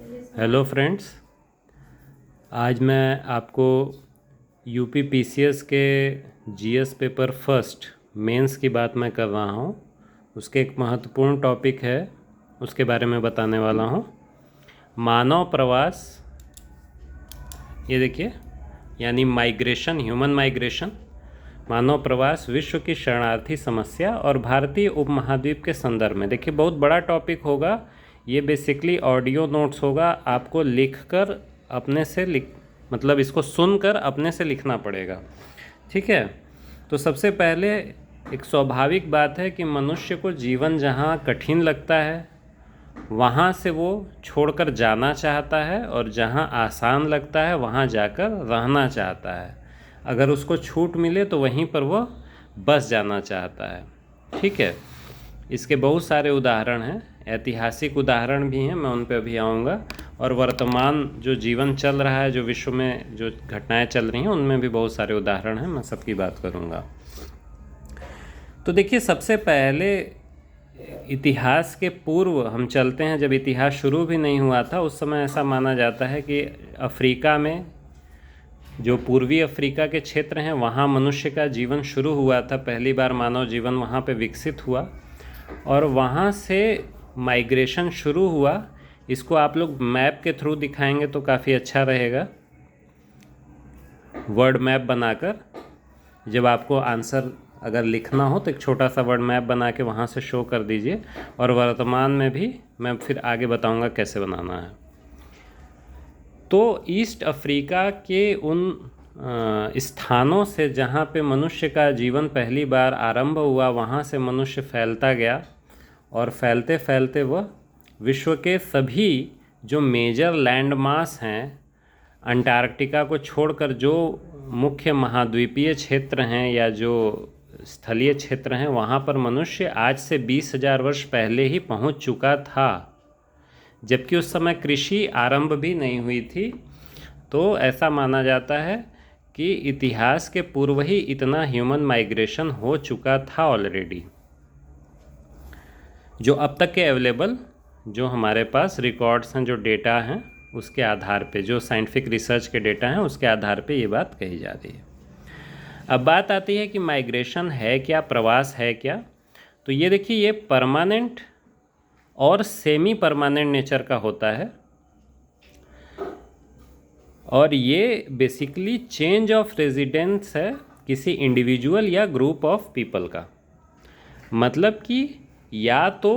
Hello friends, आज मैं आपको यूपी पीसीएस के जीएस पेपर फर्स्ट मेंस की बात मैं कर रहा हूँ। उसके एक महत्वपूर्ण टॉपिक है, उसके बारे में बताने वाला हूँ। मानव प्रवास, ये देखिए, यानी माइग्रेशन, ह्यूमन माइग्रेशन, मानव प्रवास, विश्व की शरणार्थी समस्या और भारतीय उपमहाद्वीप के संदर्भ में। देखिए, बहुत बड़ा टॉपिक होगा ये। बेसिकली ऑडियो नोट्स होगा, आपको लिखकर अपने से मतलब इसको सुनकर अपने से लिखना पड़ेगा, ठीक है। तो सबसे पहले एक स्वाभाविक बात है कि मनुष्य को जीवन जहाँ कठिन लगता है वहाँ से वो छोड़कर जाना चाहता है, और जहाँ आसान लगता है वहाँ जाकर रहना चाहता है। अगर उसको छूट मिले तो वहीं पर वो बस जाना चाहता है, ठीक है। इसके बहुत सारे उदाहरण हैं, ऐतिहासिक उदाहरण भी हैं, मैं उन पर अभी आऊँगा। और वर्तमान जो जीवन चल रहा है, जो विश्व में जो घटनाएं चल रही हैं, उनमें भी बहुत सारे उदाहरण हैं, मैं सबकी बात करूँगा। तो देखिए, सबसे पहले इतिहास के पूर्व हम चलते हैं। जब इतिहास शुरू भी नहीं हुआ था, उस समय ऐसा माना जाता है कि अफ्रीका में, जो पूर्वी अफ्रीका के क्षेत्र हैं, वहाँ मनुष्य का जीवन शुरू हुआ था। पहली बार मानव जीवन वहाँ पे विकसित हुआ और वहाँ से माइग्रेशन शुरू हुआ। इसको आप लोग मैप के थ्रू दिखाएंगे तो काफ़ी अच्छा रहेगा, वर्ड मैप बनाकर। जब आपको आंसर अगर लिखना हो तो एक छोटा सा वर्ड मैप बना के वहाँ से शो कर दीजिए। और वर्तमान में भी मैं फिर आगे बताऊँगा कैसे बनाना है। तो ईस्ट अफ्रीका के उन स्थानों से जहाँ पे मनुष्य का जीवन पहली बार आरंभ हुआ, वहाँ से मनुष्य फैलता गया और फैलते फैलते वह विश्व के सभी जो मेजर लैंडमास हैं, अंटार्कटिका को छोड़कर जो मुख्य महाद्वीपीय क्षेत्र हैं या जो स्थलीय क्षेत्र हैं, वहाँ पर मनुष्य आज से 20,000 वर्ष पहले ही पहुँच चुका था, जबकि उस समय कृषि आरंभ भी नहीं हुई थी। तो ऐसा माना जाता है कि इतिहास के पूर्व ही इतना ह्यूमन माइग्रेशन हो चुका था ऑलरेडी। जो अब तक के अवेलेबल, जो हमारे पास रिकॉर्ड्स हैं, जो डेटा हैं, उसके आधार पे, जो साइंटिफिक रिसर्च के डेटा हैं, उसके आधार पे ये बात कही जा रही है। अब बात आती है कि माइग्रेशन है क्या, प्रवास है क्या। तो ये देखिए, ये परमानेंट और सेमी परमानेंट नेचर का होता है, और ये बेसिकली चेंज ऑफ रेजिडेंस है किसी इंडिविजुअल या ग्रुप ऑफ पीपल का। मतलब कि या तो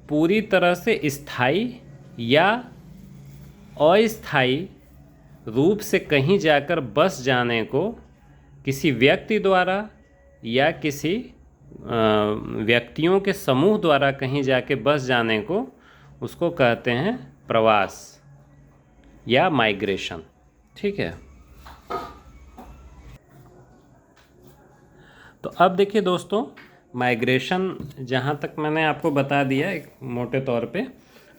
पूरी तरह से स्थायी या अस्थायी रूप से कहीं जाकर बस जाने को किसी व्यक्ति द्वारा या किसी व्यक्तियों के समूह द्वारा कहीं जाके बस जाने को, उसको कहते हैं प्रवास या माइग्रेशन, ठीक है। तो अब देखिए दोस्तों, माइग्रेशन जहाँ तक मैंने आपको बता दिया एक मोटे तौर पे,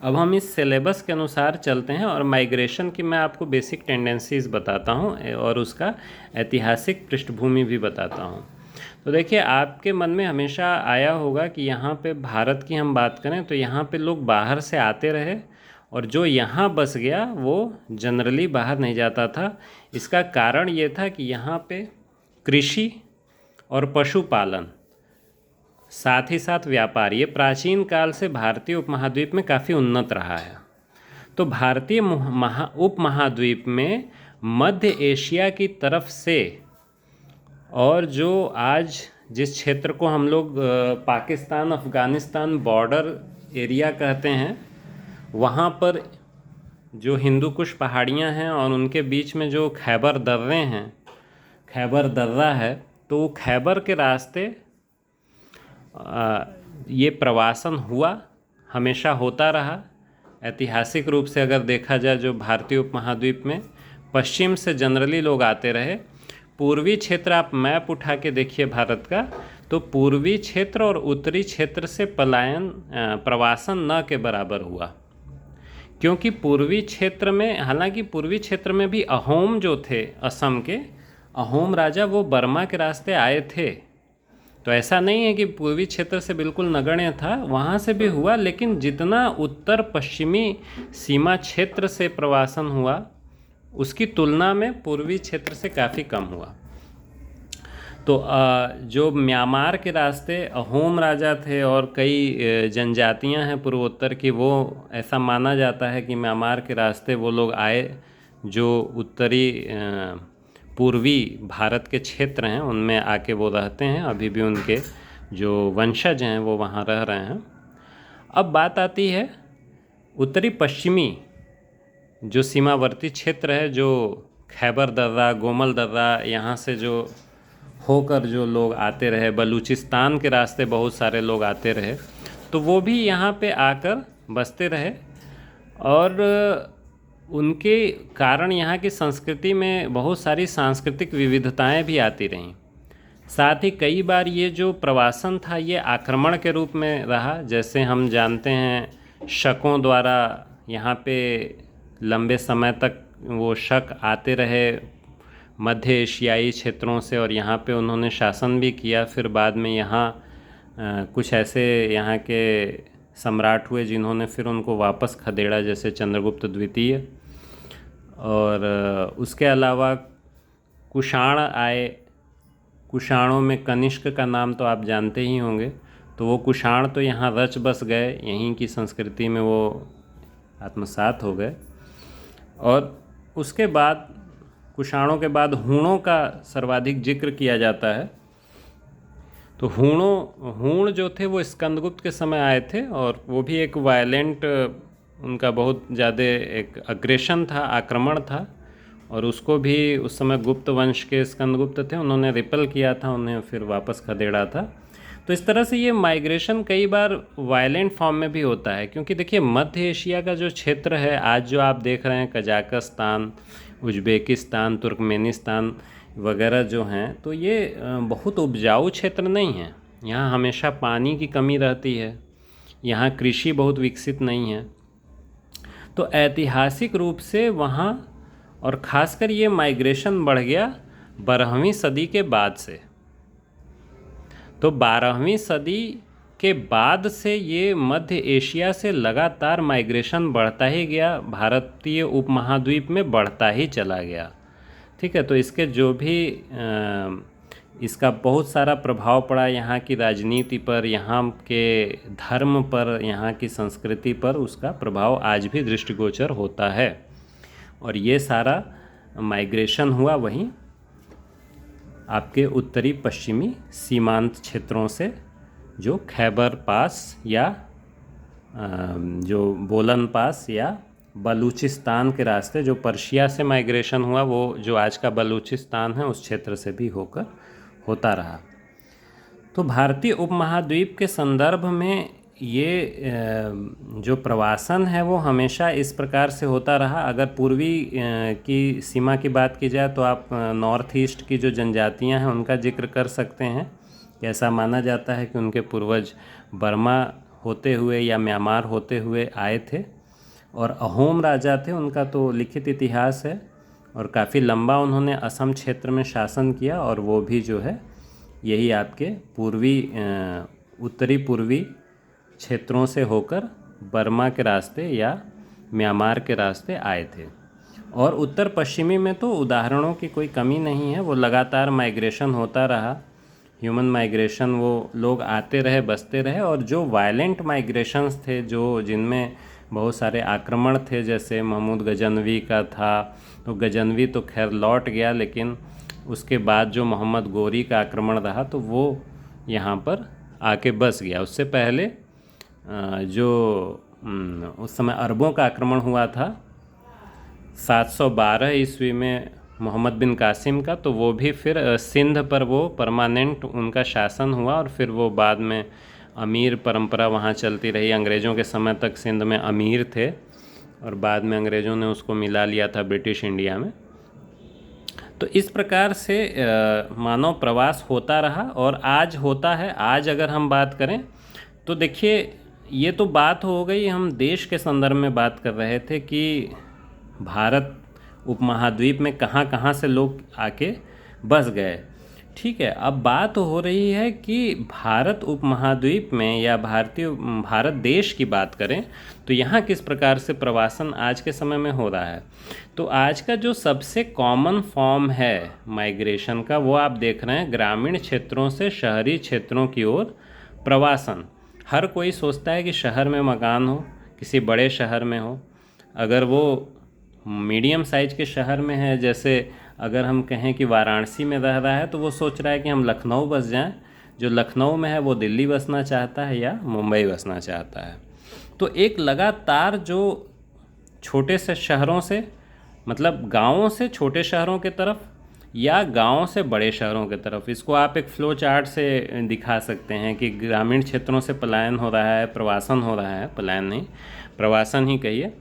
अब हम इस सिलेबस के अनुसार चलते हैं और माइग्रेशन की मैं आपको बेसिक टेंडेंसीज़ बताता हूँ और उसका ऐतिहासिक पृष्ठभूमि भी बताता हूँ। तो देखिए, आपके मन में हमेशा आया होगा कि यहाँ पे भारत की हम बात करें तो यहाँ पे लोग बाहर से आते रहे, और जो यहाँ बस गया वो जनरली बाहर नहीं जाता था। इसका कारण ये था कि यहाँ पे कृषि और पशुपालन, साथ ही साथ व्यापार, ये प्राचीन काल से भारतीय उपमहाद्वीप में काफ़ी उन्नत रहा है। तो भारतीय उपमहाद्वीप में मध्य एशिया की तरफ से, और जो आज जिस क्षेत्र को हम लोग पाकिस्तान अफ़गानिस्तान बॉर्डर एरिया कहते हैं, वहाँ पर जो हिंदू कुश पहाड़ियाँ हैं और उनके बीच में जो खैबर दर्रे हैं, खैबर दर्रा है, तो वो खैबर के रास्ते ये प्रवासन हुआ, हमेशा होता रहा। ऐतिहासिक रूप से अगर देखा जाए, जो भारतीय उपमहाद्वीप में पश्चिम से जनरली लोग आते रहे। पूर्वी क्षेत्र आप मैप उठा के देखिए भारत का, तो पूर्वी क्षेत्र और उत्तरी क्षेत्र से पलायन, प्रवासन न के बराबर हुआ। क्योंकि पूर्वी क्षेत्र में, हालांकि पूर्वी क्षेत्र में भी अहोम जो थे, असम के अहोम राजा, वो बर्मा के रास्ते आए थे। तो ऐसा नहीं है कि पूर्वी क्षेत्र से बिल्कुल नगण्य था, वहाँ से भी हुआ, लेकिन जितना उत्तर पश्चिमी सीमा क्षेत्र से प्रवासन हुआ उसकी तुलना में पूर्वी क्षेत्र से काफ़ी कम हुआ। तो जो म्यांमार के रास्ते अहोम राजा थे और कई जनजातियां हैं पूर्वोत्तर की, वो ऐसा माना जाता है कि म्यांमार के रास्ते वो लोग आए जो उत्तरी पूर्वी भारत के क्षेत्र हैं उनमें आके वो रहते हैं। अभी भी उनके जो वंशज हैं वो वहाँ रह रहे हैं। अब बात आती है उत्तरी पश्चिमी जो सीमावर्ती क्षेत्र है, जो खैबर दर्रा, गोमल दर्रा, यहाँ से जो होकर जो लोग आते रहे, बलूचिस्तान के रास्ते बहुत सारे लोग आते रहे, तो वो भी यहाँ पे आकर बसते रहे और उनके कारण यहाँ की संस्कृति में बहुत सारी सांस्कृतिक विविधताएं भी आती रहीं। साथ ही कई बार ये जो प्रवासन था ये आक्रमण के रूप में रहा। जैसे हम जानते हैं शकों द्वारा यहाँ पे लंबे समय तक वो शक आते रहे मध्य एशियाई क्षेत्रों से और यहाँ पे उन्होंने शासन भी किया। फिर बाद में यहाँ कुछ ऐसे यहाँ के सम्राट हुए जिन्होंने फिर उनको वापस खदेड़ा, जैसे चंद्रगुप्त द्वितीय। और उसके अलावा कुषाण आए। कुषाणों में कनिष्क का नाम तो आप जानते ही होंगे। तो वो कुषाण तो यहाँ रच बस गए, यहीं की संस्कृति में वो आत्मसात हो गए। और उसके बाद कुषाणों के बाद हूणों का सर्वाधिक जिक्र किया जाता है। तो हूण जो थे वो स्कंदगुप्त के समय आए थे और वो भी एक वायलेंट, उनका बहुत ज़्यादा एक अग्रेशन था, आक्रमण था। और उसको भी उस समय गुप्त वंश के स्कंदगुप्त थे, उन्होंने रिपल किया था, उन्हें फिर वापस खदेड़ा था। तो इस तरह से ये माइग्रेशन कई बार वायलेंट फॉर्म में भी होता है, क्योंकि देखिए मध्य एशिया का जो क्षेत्र है आज जो आप देख रहे हैं, कजाकिस्तान, उज्बेकिस्तान, तुर्कमेनिस्तान वगैरह जो हैं, तो ये बहुत उपजाऊ क्षेत्र नहीं है। यहाँ हमेशा पानी की कमी रहती है, यहाँ कृषि बहुत विकसित नहीं है। तो ऐतिहासिक रूप से वहाँ, और ख़ासकर ये माइग्रेशन बढ़ गया 12वीं सदी के बाद से। तो 12वीं सदी के बाद से ये मध्य एशिया से लगातार माइग्रेशन बढ़ता ही गया, भारतीय उपमहाद्वीप में बढ़ता ही चला गया। ठीक है, तो इसके जो भी इसका बहुत सारा प्रभाव पड़ा यहाँ की राजनीति पर, यहाँ के धर्म पर, यहाँ की संस्कृति पर, उसका प्रभाव आज भी दृष्टिगोचर होता है। और ये सारा माइग्रेशन हुआ वहीं आपके उत्तरी पश्चिमी सीमांत क्षेत्रों से, जो खैबर पास या जो बोलन पास या बलूचिस्तान के रास्ते, जो पर्शिया से माइग्रेशन हुआ, वो जो आज का बलूचिस्तान है उस क्षेत्र से भी होकर होता रहा। तो भारतीय उपमहाद्वीप के संदर्भ में ये जो प्रवासन है वो हमेशा इस प्रकार से होता रहा। अगर पूर्वी की सीमा की बात की जाए तो आप नॉर्थ ईस्ट की जो जनजातियां हैं उनका जिक्र कर सकते हैं। ऐसा माना जाता है कि उनके पूर्वज बर्मा होते हुए या म्यांमार होते हुए आए थे। और अहोम राजा थे, उनका तो लिखित इतिहास है और काफ़ी लंबा उन्होंने असम क्षेत्र में शासन किया। और वो भी जो है यही आपके पूर्वी उत्तरी पूर्वी क्षेत्रों से होकर बर्मा के रास्ते या म्यांमार के रास्ते आए थे। और उत्तर पश्चिमी में तो उदाहरणों की कोई कमी नहीं है, वो लगातार माइग्रेशन होता रहा, ह्यूमन माइग्रेशन, वो लोग आते रहे, बसते रहे। और जो वायलेंट माइग्रेशंस थे, जो जिनमें बहुत सारे आक्रमण थे, जैसे महमूद गजनवी का था, तो गजनवी तो खैर लौट गया, लेकिन उसके बाद जो मोहम्मद गोरी का आक्रमण रहा तो वो यहाँ पर आके बस गया। उससे पहले जो उस समय अरबों का आक्रमण हुआ था 712 ईस्वी में मोहम्मद बिन कासिम का, तो वो भी फिर सिंध पर वो परमानेंट उनका शासन हुआ। और फिर वो बाद में अमीर परंपरा वहाँ चलती रही। अंग्रेज़ों के समय तक सिंध में अमीर थे और बाद में अंग्रेज़ों ने उसको मिला लिया था ब्रिटिश इंडिया में। तो इस प्रकार से मानव प्रवास होता रहा और आज होता है। आज अगर हम बात करें तो देखिए, ये तो बात हो गई, हम देश के संदर्भ में बात कर रहे थे कि भारत उपमहाद्वीप में कहाँ कहाँ से लोग आके बस गए। ठीक है, अब बात हो रही है कि भारत उपमहाद्वीप में या भारत देश की बात करें तो यहाँ किस प्रकार से प्रवासन आज के समय में हो रहा है। तो आज का जो सबसे कॉमन फॉर्म है माइग्रेशन का, वो आप देख रहे हैं ग्रामीण क्षेत्रों से शहरी क्षेत्रों की ओर प्रवासन। हर कोई सोचता है कि शहर में मकान हो, किसी बड़े शहर में हो। अगर वो मीडियम साइज के शहर में है, जैसे अगर हम कहें कि वाराणसी में रह रहा है, तो वो सोच रहा है कि हम लखनऊ बस जाएं। जो लखनऊ में है वो दिल्ली बसना चाहता है या मुंबई बसना चाहता है। तो एक लगातार जो छोटे से शहरों से, मतलब गांवों से छोटे शहरों की तरफ या गांवों से बड़े शहरों की तरफ, इसको आप एक फ्लो चार्ट से दिखा सकते हैं कि ग्रामीण क्षेत्रों से पलायन हो रहा है, प्रवासन हो रहा है, पलायन नहीं प्रवासन ही कहिए।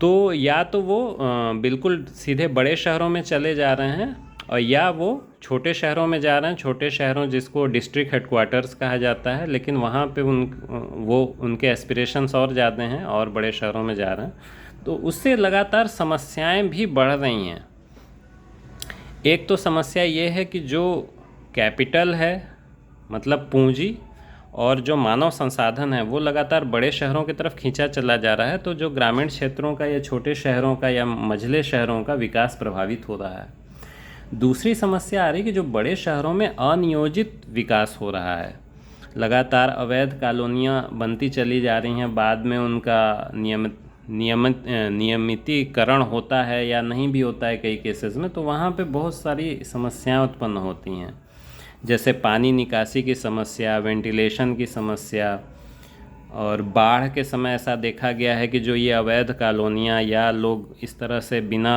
तो या तो वो बिल्कुल सीधे बड़े शहरों में चले जा रहे हैं, और या वो छोटे शहरों में जा रहे हैं, छोटे शहरों जिसको डिस्ट्रिक्ट हेडक्वार्टर्स कहा जाता है, लेकिन वहाँ पे उनके एस्पिरेशंस और ज़्यादा हैं और बड़े शहरों में जा रहे हैं। तो उससे लगातार समस्याएं भी बढ़ रही हैं। एक तो समस्या ये है कि जो कैपिटल है, मतलब पूंजी और जो मानव संसाधन है, वो लगातार बड़े शहरों की तरफ खींचा चला जा रहा है। तो जो ग्रामीण क्षेत्रों का या छोटे शहरों का या मझले शहरों का विकास प्रभावित हो रहा है। दूसरी समस्या आ रही है कि जो बड़े शहरों में अनियोजित विकास हो रहा है, लगातार अवैध कॉलोनियाँ बनती चली जा रही हैं, बाद में उनका नियमितीकरण होता है या नहीं भी होता है कई केसेस में। तो वहाँ पे बहुत सारी समस्याएं उत्पन्न होती हैं, जैसे पानी निकासी की समस्या, वेंटिलेशन की समस्या, और बाढ़ के समय ऐसा देखा गया है कि जो ये अवैध कॉलोनियाँ या लोग इस तरह से बिना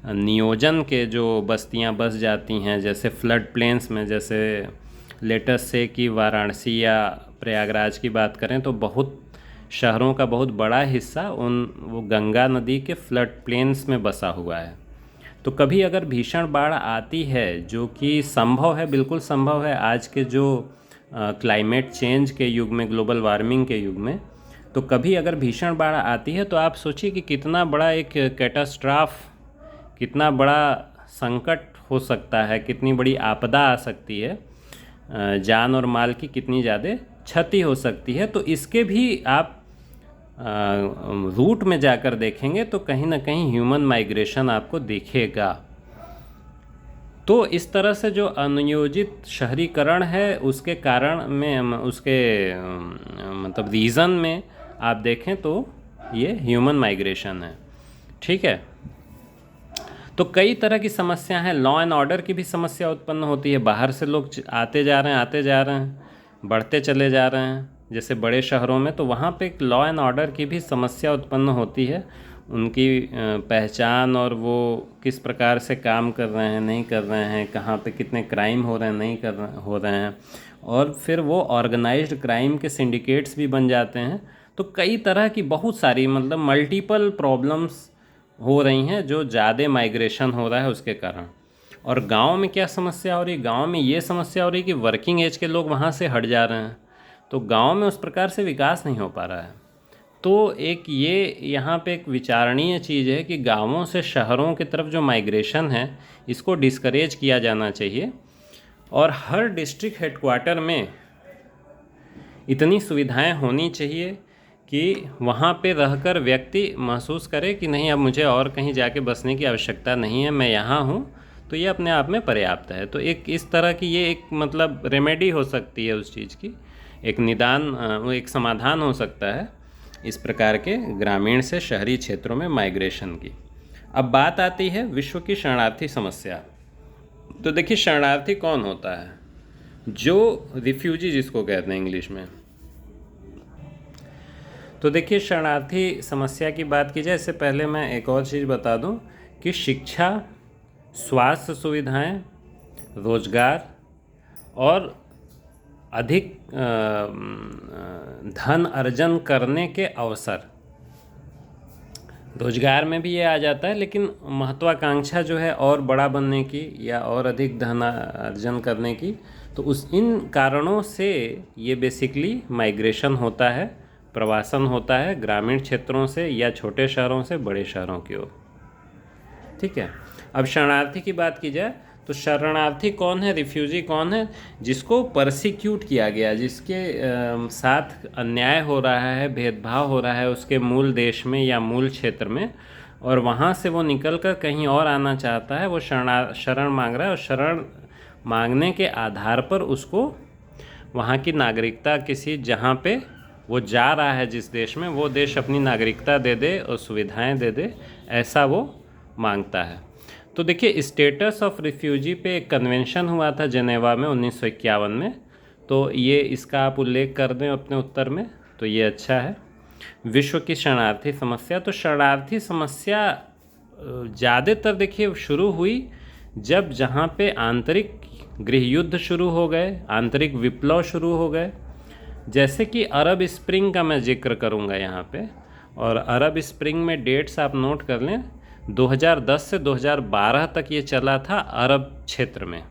नियोजन के जो बस्तियाँ बस जाती हैं, जैसे फ्लड प्लेन्स में, जैसे लेटेस्ट से कि वाराणसी या प्रयागराज की बात करें तो बहुत शहरों का बहुत बड़ा हिस्सा वो गंगा नदी के फ्लड प्लेन्स में बसा हुआ है। तो कभी अगर भीषण बाढ़ आती है, जो कि संभव है, बिल्कुल संभव है आज के जो क्लाइमेट चेंज के युग में, ग्लोबल वार्मिंग के युग में, तो कभी अगर भीषण बाढ़ आती है तो आप सोचिए कि कितना बड़ा एक कैटास्ट्रॉफ, कितना बड़ा संकट हो सकता है, कितनी बड़ी आपदा आ सकती है, जान और माल की कितनी ज़्यादा क्षति हो सकती है। तो इसके भी आप रूट में जाकर देखेंगे तो कहीं ना कहीं ह्यूमन माइग्रेशन आपको दिखेगा। तो इस तरह से जो अनियोजित शहरीकरण है, उसके कारण में, उसके मतलब रीज़न में आप देखें तो ये ह्यूमन माइग्रेशन है। ठीक है, तो कई तरह की समस्या है। लॉ एंड ऑर्डर की भी समस्या उत्पन्न होती है। बाहर से लोग आते जा रहे हैं, बढ़ते चले जा रहे हैं, जैसे बड़े शहरों में। तो वहाँ पे एक लॉ एंड ऑर्डर की भी समस्या उत्पन्न होती है, उनकी पहचान और वो किस प्रकार से काम कर रहे हैं, नहीं कर रहे हैं, कहाँ पे कितने क्राइम हो रहे हैं, नहीं हो रहे हैं, और फिर वो ऑर्गेनाइज्ड क्राइम के सिंडिकेट्स भी बन जाते हैं। तो कई तरह की बहुत सारी, मतलब मल्टीपल प्रॉब्लम्स हो रही हैं जो ज़्यादा माइग्रेशन हो रहा है उसके कारण। और गांव में क्या समस्या हो रही है? गांव में ये समस्या हो रही है कि वर्किंग एज के लोग वहाँ से हट जा रहे हैं, तो गांव में उस प्रकार से विकास नहीं हो पा रहा है। तो एक ये यहाँ पे एक विचारणीय चीज़ है कि गांवों से शहरों की तरफ जो माइग्रेशन है, इसको डिस्करेज किया जाना चाहिए। और हर डिस्ट्रिक्ट हेडक्वार्टर में इतनी सुविधाएं होनी चाहिए कि वहाँ पे रहकर व्यक्ति महसूस करे कि नहीं, अब मुझे और कहीं जाके बसने की आवश्यकता नहीं है, मैं यहाँ हूँ, तो ये अपने आप में पर्याप्त है। तो एक इस तरह की ये एक मतलब रेमेडी हो सकती है उस चीज़ की, एक निदान, एक समाधान हो सकता है इस प्रकार के ग्रामीण से शहरी क्षेत्रों में माइग्रेशन की। अब बात आती है विश्व की शरणार्थी समस्या। तो देखिए, शरणार्थी कौन होता है? जो रिफ्यूजी जिसको कहते हैं इंग्लिश में। तो देखिए, शरणार्थी समस्या की बात की जाए, इससे पहले मैं एक और चीज़ बता दूं कि शिक्षा, स्वास्थ्य सुविधाएं, रोजगार और अधिक धन अर्जन करने के अवसर, रोजगार में भी ये आ जाता है, लेकिन महत्वाकांक्षा जो है और बड़ा बनने की या और अधिक धन अर्जन करने की, तो इन कारणों से ये बेसिकली माइग्रेशन होता है, प्रवासन होता है ग्रामीण क्षेत्रों से या छोटे शहरों से बड़े शहरों की ओर। ठीक है, अब शरणार्थी की बात की जाए तो शरणार्थी कौन है, रिफ्यूजी कौन है? जिसको परसिक्यूट किया गया, जिसके साथ अन्याय हो रहा है, भेदभाव हो रहा है उसके मूल देश में या मूल क्षेत्र में, और वहाँ से वो निकल कर कहीं और आना चाहता है, वो शरण मांग रहा है, और शरण मांगने के आधार पर उसको वहाँ की नागरिकता, किसी जहाँ पे वो जा रहा है जिस देश में, वो देश अपनी नागरिकता दे दे और सुविधाएं दे दे, ऐसा वो मांगता है। तो देखिए, स्टेटस ऑफ रिफ्यूजी पे एक कन्वेंशन हुआ था जेनेवा में 1951 में, तो ये इसका आप उल्लेख कर दें अपने उत्तर में तो ये अच्छा है। विश्व की शरणार्थी समस्या, तो शरणार्थी समस्या ज़्यादातर देखिए शुरू हुई जब जहाँ पे आंतरिक गृह युद्ध शुरू हो गए, आंतरिक विप्लव शुरू हो गए, जैसे कि अरब स्प्रिंग का मैं जिक्र करूँगा यहाँ पे। और अरब स्प्रिंग में डेट्स आप नोट कर लें, 2010 से 2012 तक ये चला था अरब क्षेत्र में,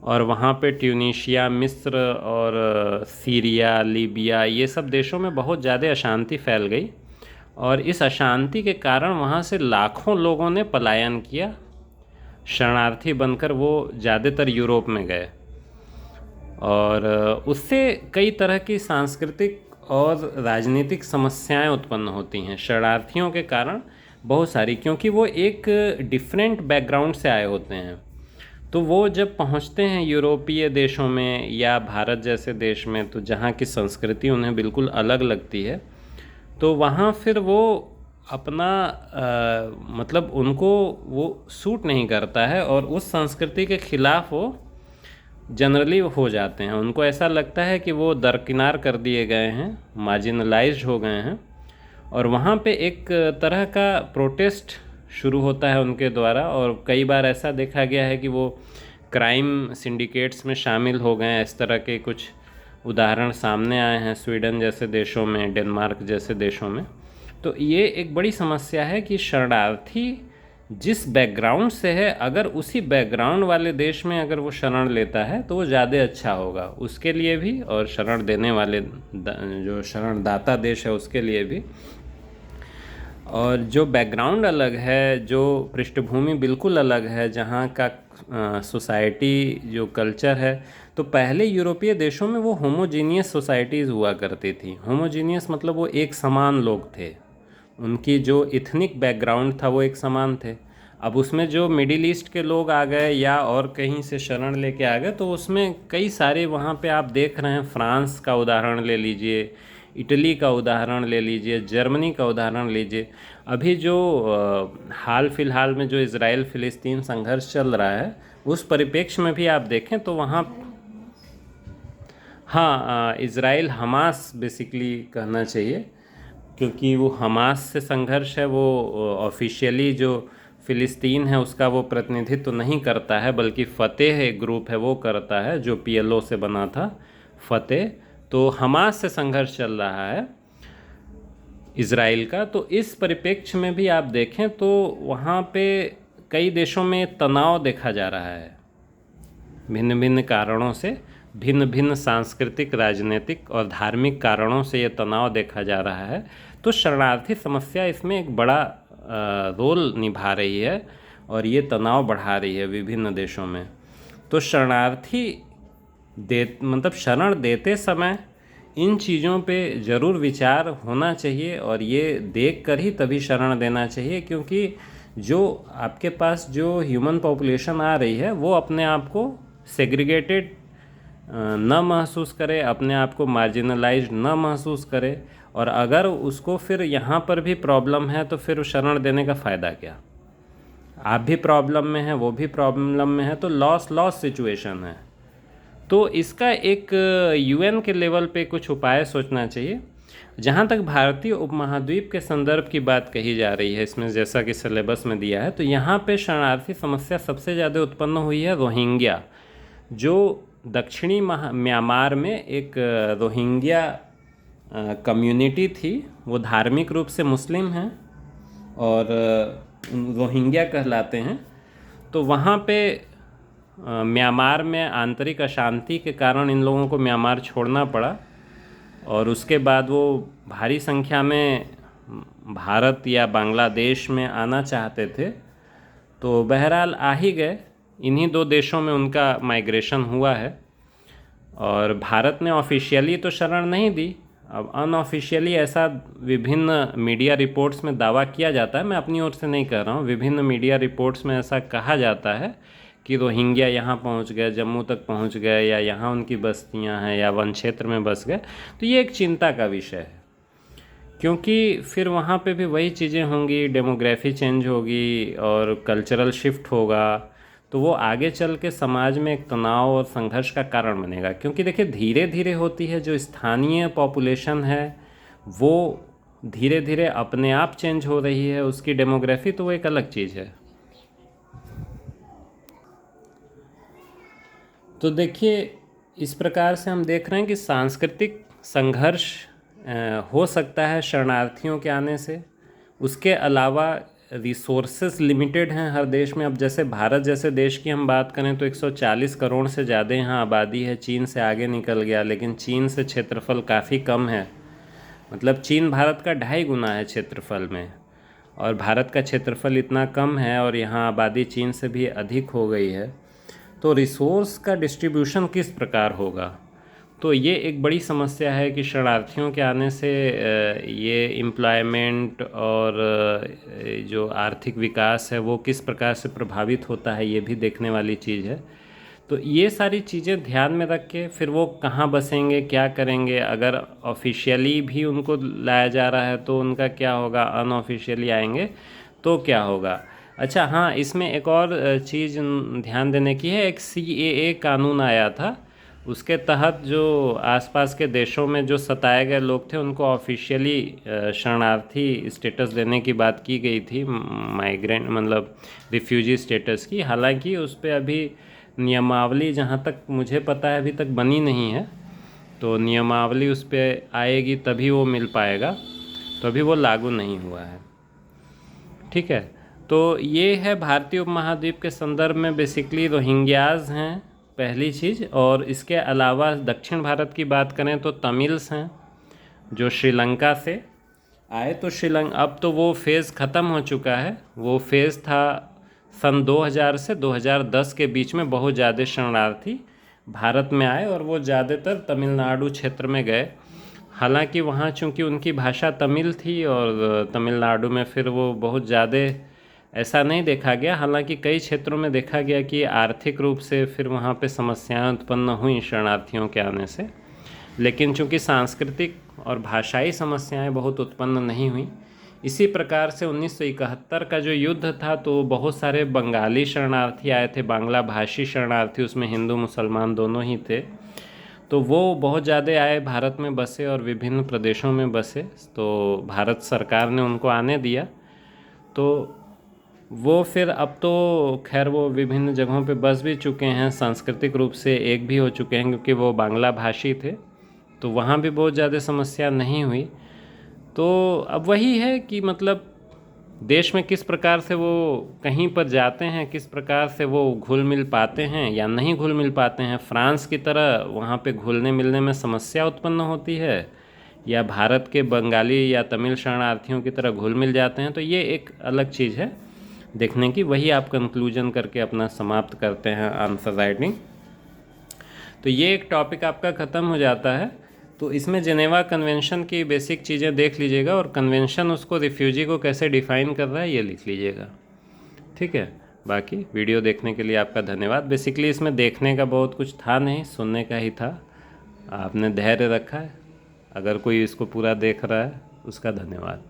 और वहाँ पे ट्यूनीशिया, मिस्र और सीरिया, लीबिया, ये सब देशों में बहुत ज़्यादा अशांति फैल गई, और इस अशांति के कारण वहाँ से लाखों लोगों ने पलायन किया, शरणार्थी बनकर वो ज़्यादातर यूरोप में गए, और उससे कई तरह की सांस्कृतिक और राजनीतिक समस्याएं उत्पन्न होती हैं शरणार्थियों के कारण, बहुत सारी, क्योंकि वो एक डिफरेंट बैकग्राउंड से आए होते हैं। तो वो जब पहुंचते हैं यूरोपीय देशों में या भारत जैसे देश में, तो जहाँ की संस्कृति उन्हें बिल्कुल अलग लगती है, तो वहाँ फिर वो अपना मतलब उनको वो सूट नहीं करता है, और उस संस्कृति के खिलाफ वो जनरली हो जाते हैं। उनको ऐसा लगता है कि वो दरकिनार कर दिए गए हैं, मार्जिनलाइज्ड हो गए हैं, और वहाँ पे एक तरह का प्रोटेस्ट शुरू होता है उनके द्वारा, और कई बार ऐसा देखा गया है कि वो क्राइम सिंडिकेट्स में शामिल हो गए हैं। इस तरह के कुछ उदाहरण सामने आए हैं स्वीडन जैसे देशों में, डेनमार्क जैसे देशों में। तो ये एक बड़ी समस्या है कि शरणार्थी जिस बैकग्राउंड से है, अगर उसी बैकग्राउंड वाले देश में अगर वो शरण लेता है तो वो ज़्यादा अच्छा होगा उसके लिए भी, और शरण देने वाले जो शरणदाता देश है उसके लिए भी। और जो बैकग्राउंड अलग है, जो पृष्ठभूमि बिल्कुल अलग है, जहाँ का सोसाइटी जो कल्चर है, तो पहले यूरोपीय देशों में वो होमोजीनियस सोसाइटीज़ हुआ करती थी। होमोजीनियस मतलब वो एक समान लोग थे, उनकी जो इथनिक बैकग्राउंड था वो एक समान थे। अब उसमें जो मिडिल ईस्ट के लोग आ गए या और कहीं से शरण लेके आ गए, तो उसमें कई सारे, वहाँ पे आप देख रहे हैं, फ्रांस का उदाहरण ले लीजिए, इटली का उदाहरण ले लीजिए, जर्मनी का उदाहरण लीजिए। अभी जो हाल फिलहाल में जो इज़राइल फ़िलिस्तीन संघर्ष चल रहा है, उस परिप्रेक्ष्य में भी आप देखें तो वहाँ, हाँ, इज़राइल हमास बेसिकली कहना चाहिए, क्योंकि वो हमास से संघर्ष है, वो ऑफिशियली जो फ़िलिस्तीन है उसका वो प्रतिनिधित्व तो नहीं करता है, बल्कि फ़तेह एक ग्रुप है वो करता है, जो पीएलओ से बना था, फ़तेह। तो हमास से संघर्ष चल रहा है इज़राइल का। तो इस परिप्रेक्ष्य में भी आप देखें तो वहाँ पे कई देशों में तनाव देखा जा रहा है, भिन्न भिन्न कारणों से, भिन्न भिन्न सांस्कृतिक, राजनीतिक और धार्मिक कारणों से ये तनाव देखा जा रहा है। तो शरणार्थी समस्या इसमें एक बड़ा रोल निभा रही है, और ये तनाव बढ़ा रही है विभिन्न देशों में। तो शरणार्थी मतलब शरण देते समय इन चीज़ों पे ज़रूर विचार होना चाहिए, और ये देख कर ही तभी शरण देना चाहिए, क्योंकि जो आपके पास जो ह्यूमन पॉपुलेशन आ रही है वो अपने आप को सेग्रीगेटेड न महसूस करे, अपने आप को मार्जिनलाइज्ड न महसूस करे, और अगर उसको फिर यहाँ पर भी प्रॉब्लम है तो फिर शरण देने का फ़ायदा क्या? आप भी प्रॉब्लम में हैं, वो भी प्रॉब्लम में है, तो लॉस लॉस सिचुएशन है। तो इसका एक यूएन के लेवल पे कुछ उपाय सोचना चाहिए। जहाँ तक भारतीय उपमहाद्वीप के संदर्भ की बात कही जा रही है, इसमें जैसा कि सिलेबस में दिया है, तो यहाँ पे शरणार्थी समस्या सबसे ज़्यादा उत्पन्न हुई है रोहिंग्या, जो दक्षिणी म्यांमार में एक रोहिंग्या कम्युनिटी थी। वो धार्मिक रूप से मुस्लिम हैं और रोहिंग्या कहलाते हैं। तो वहाँ पे म्यांमार में आंतरिक अशांति के कारण इन लोगों को म्यांमार छोड़ना पड़ा, और उसके बाद वो भारी संख्या में भारत या बांग्लादेश में आना चाहते थे, तो बहरहाल आ ही गए। इन्हीं दो देशों में उनका माइग्रेशन हुआ है। और भारत ने ऑफिशियली तो शरण नहीं दी, अब अनऑफिशियली ऐसा विभिन्न मीडिया रिपोर्ट्स में दावा किया जाता है, मैं अपनी ओर से नहीं कह रहा हूँ, विभिन्न मीडिया रिपोर्ट्स में ऐसा कहा जाता है कि रोहिंग्या यहाँ पहुँच गए, जम्मू तक पहुँच गए, या यहाँ उनकी बस्तियाँ हैं, या वन क्षेत्र में बस गए। तो ये एक चिंता का विषय है, क्योंकि फिर वहाँ पे भी वही चीज़ें होंगी, डेमोग्राफी चेंज होगी और कल्चरल शिफ्ट होगा, तो वो आगे चल के समाज में एक तनाव और संघर्ष का कारण बनेगा। क्योंकि देखिए धीरे धीरे होती है, जो स्थानीय पॉपुलेशन है वो धीरे धीरे अपने आप चेंज हो रही है, उसकी डेमोग्राफी, तो वो एक अलग चीज़ है। तो देखिए इस प्रकार से हम देख रहे हैं कि सांस्कृतिक संघर्ष हो सकता है शरणार्थियों के आने से। उसके अलावा रिसोर्सेस लिमिटेड हैं हर देश में। अब जैसे भारत जैसे देश की हम बात करें तो 140 करोड़ से ज़्यादा यहाँ आबादी है, चीन से आगे निकल गया, लेकिन चीन से क्षेत्रफल काफ़ी कम है। मतलब चीन भारत का 2.5 गुना है क्षेत्रफल में, और भारत का क्षेत्रफल इतना कम है और यहाँ आबादी चीन से भी अधिक हो गई है। तो रिसोर्स का डिस्ट्रीब्यूशन किस प्रकार होगा, तो ये एक बड़ी समस्या है कि शरणार्थियों के आने से ये एम्प्लॉयमेंट और जो आर्थिक विकास है वो किस प्रकार से प्रभावित होता है, ये भी देखने वाली चीज़ है। तो ये सारी चीज़ें ध्यान में रख के फिर वो कहाँ बसेंगे, क्या करेंगे, अगर ऑफिशियली भी उनको लाया जा रहा है तो उनका क्या होगा, अनऑफिशियली आएंगे तो क्या होगा। अच्छा हाँ, इसमें एक और चीज़ ध्यान देने की है, एक CAA कानून आया था, उसके तहत जो आसपास के देशों में जो सताए गए लोग थे उनको ऑफिशियली शरणार्थी स्टेटस देने की बात की गई थी, माइग्रेंट मतलब रिफ्यूजी स्टेटस की। हालांकि उस पर अभी नियमावली जहाँ तक मुझे पता है अभी तक बनी नहीं है, तो नियमावली उस पर आएगी तभी वो मिल पाएगा, तो अभी वो लागू नहीं हुआ है। ठीक है, तो ये है भारतीय उपमहाद्वीप के संदर्भ में बेसिकली रोहिंग्याज हैं पहली चीज़। और इसके अलावा दक्षिण भारत की बात करें तो तमिल्स हैं जो श्रीलंका से आए। तो श्रीलंका अब तो वो फेज़ ख़त्म हो चुका है, वो फेज़ था सन 2000 से 2010 के बीच में बहुत ज़्यादा शरणार्थी भारत में आए और वो ज़्यादातर तमिलनाडु क्षेत्र में गए। हालांकि वहाँ चूँकि उनकी भाषा तमिल थी और तमिलनाडु में फिर वो बहुत ज़्यादा ऐसा नहीं देखा गया। हालांकि कई क्षेत्रों में देखा गया कि आर्थिक रूप से फिर वहाँ पे समस्याएं उत्पन्न हुई शरणार्थियों के आने से, लेकिन चूँकि सांस्कृतिक और भाषाई समस्याएं बहुत उत्पन्न नहीं हुई। इसी प्रकार से 1971 का जो युद्ध था तो बहुत सारे बंगाली शरणार्थी आए थे, बांग्ला भाषी शरणार्थी, उसमें हिंदू मुसलमान दोनों ही थे। तो वो बहुत ज़्यादा आए, भारत में बसे और विभिन्न प्रदेशों में बसे, तो भारत सरकार ने उनको आने दिया। तो वो फिर अब तो खैर वो विभिन्न जगहों पे बस भी चुके हैं, सांस्कृतिक रूप से एक भी हो चुके हैं, क्योंकि वो बांग्ला भाषी थे, तो वहाँ भी बहुत ज़्यादा समस्या नहीं हुई। तो अब वही है कि मतलब देश में किस प्रकार से वो कहीं पर जाते हैं, किस प्रकार से वो घुल मिल पाते हैं या नहीं घुल मिल पाते हैं। फ्रांस की तरह वहाँ पे घुलने मिलने में समस्या उत्पन्न होती है, या भारत के बंगाली या तमिल शरणार्थियों की तरह घुल मिल जाते हैं, तो ये एक अलग चीज़ है देखने की। वही आप कंक्लूजन करके अपना समाप्त करते हैं आंसर राइटिंग। तो ये एक टॉपिक आपका ख़त्म हो जाता है। तो इसमें जेनेवा कन्वेंशन की बेसिक चीज़ें देख लीजिएगा, और कन्वेंशन उसको रिफ्यूजी को कैसे डिफ़ाइन कर रहा है ये लिख लीजिएगा। ठीक है, बाकी वीडियो देखने के लिए आपका धन्यवाद। बेसिकली इसमें देखने का बहुत कुछ था नहीं, सुनने का ही था। आपने धैर्य रखा है, अगर कोई इसको पूरा देख रहा है उसका धन्यवाद।